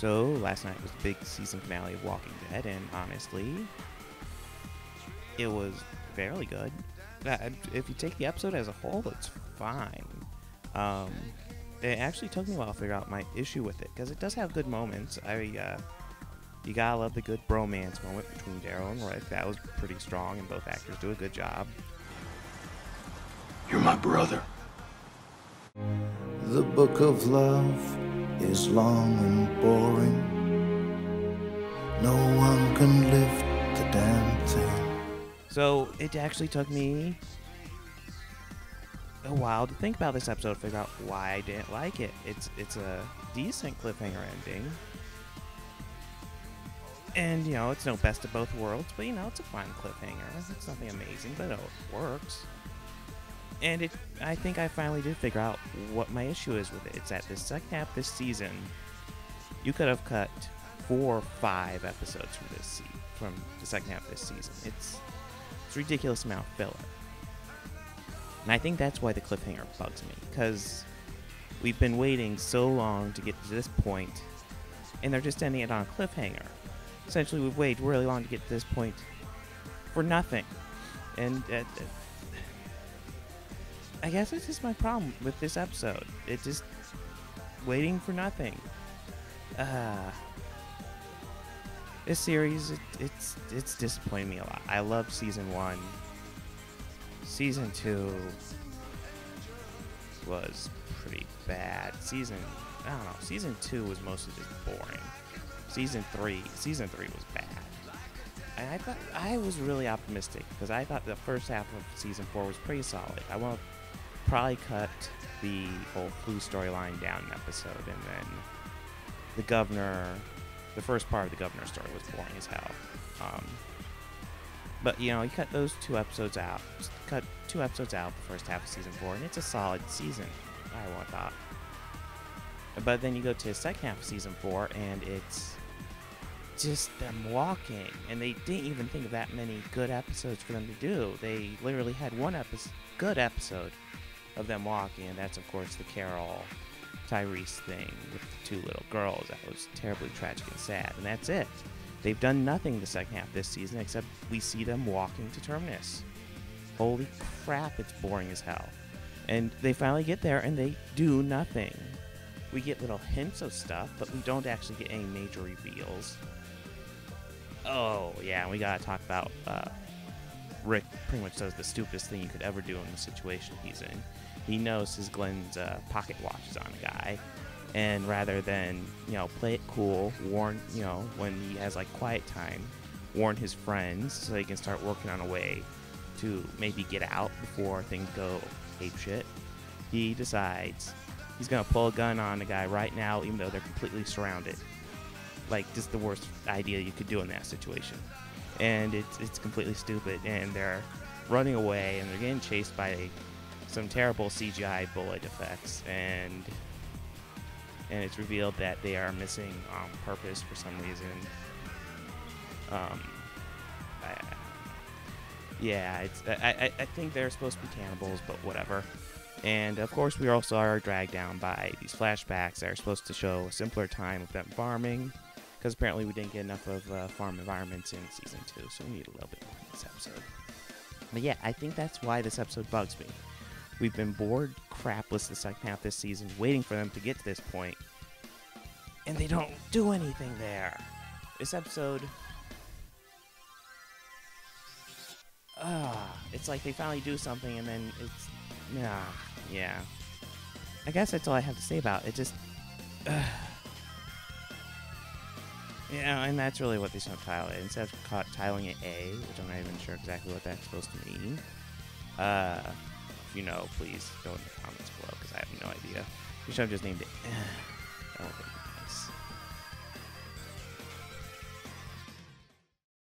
So, last night was the big season finale of Walking Dead, and honestly, it was fairly good. If you take the episode as a whole, it's fine. It actually took me a while to figure out my issue with it, because it does have good moments. You gotta love the good bromance moment between Daryl and Rick. That was pretty strong, and both actors do a good job. You're my brother. The book of love is long and boring. No one can lift the damn thing. So it actually took me a while to think about this episode, figure out why I didn't like it. It's a decent cliffhanger ending. And, you know, it's no best of both worlds, but, you know, it's a fine cliffhanger. It's nothing amazing, but it works. And I think I finally did figure out what my issue is with it. It's that the second half of this season, you could have cut 4 or 5 episodes from the second half of this season. It's a ridiculous amount of filler. And I think that's why the cliffhanger bugs me, because we've been waiting so long to get to this point, and they're just ending it on a cliffhanger. Essentially, we've waited really long to get to this point for nothing. And I guess it's just my problem with this episode. It's just waiting for nothing. This series, it's disappointing me a lot. I love season 1. Season 2 was pretty bad. Season 2 was mostly just boring. Season 3 was bad. And I was really optimistic, because I thought the first half of season 4 was pretty solid. I want to probably cut the whole flu storyline down an episode, and then the first part of the governor story was boring as hell. But, you know, you cut those 2 episodes out. Just cut 2 episodes out the first half of season 4, and it's a solid season, I thought. But then you go to the second half of season 4, and it's just them walking. And they didn't even think of that many good episodes for them to do. They literally had one good episode of them walking, and that's, of course, the Carol Tyrese thing with the 2 little girls. That was terribly tragic and sad, and that's it. They've done nothing the second half of this season except we see them walking to Terminus. Holy crap, it's boring as hell. And they finally get there, and they do nothing. We get little hints of stuff, but we don't actually get any major reveals. Oh, yeah, and we gotta talk about Rick pretty much does the stupidest thing you could ever do in the situation he's in. He knows his Glenn's pocket watch is on a guy, and rather than, you know, play it cool, warn, you know, when he has, like, quiet time, warn his friends so they can start working on a way to maybe get out before things go apeshit, he decides he's gonna pull a gun on a guy right now, even though they're completely surrounded. Like, just the worst idea you could do in that situation. And it's completely stupid, and they're running away, and they're getting chased by some terrible CGI bullet effects, and it's revealed that they are missing on purpose for some reason. I think they're supposed to be cannibals, but whatever. And of course, we also are dragged down by these flashbacks that are supposed to show a simpler time of them farming, because apparently we didn't get enough of farm environments in season 2, so we need a little bit more in this episode. But yeah, I think that's why this episode bugs me. We've been bored crapless the second half of this season, waiting for them to get to this point, and they don't do anything there. This episode, it's like they finally do something, and then it's, yeah. I guess that's all I have to say about it. Just, yeah, and that's really what they should title it. Instead of titling it A, which I'm not even sure exactly what that's supposed to mean. If you know, please go in the comments below, because I have no idea. You should have just named it. I don't think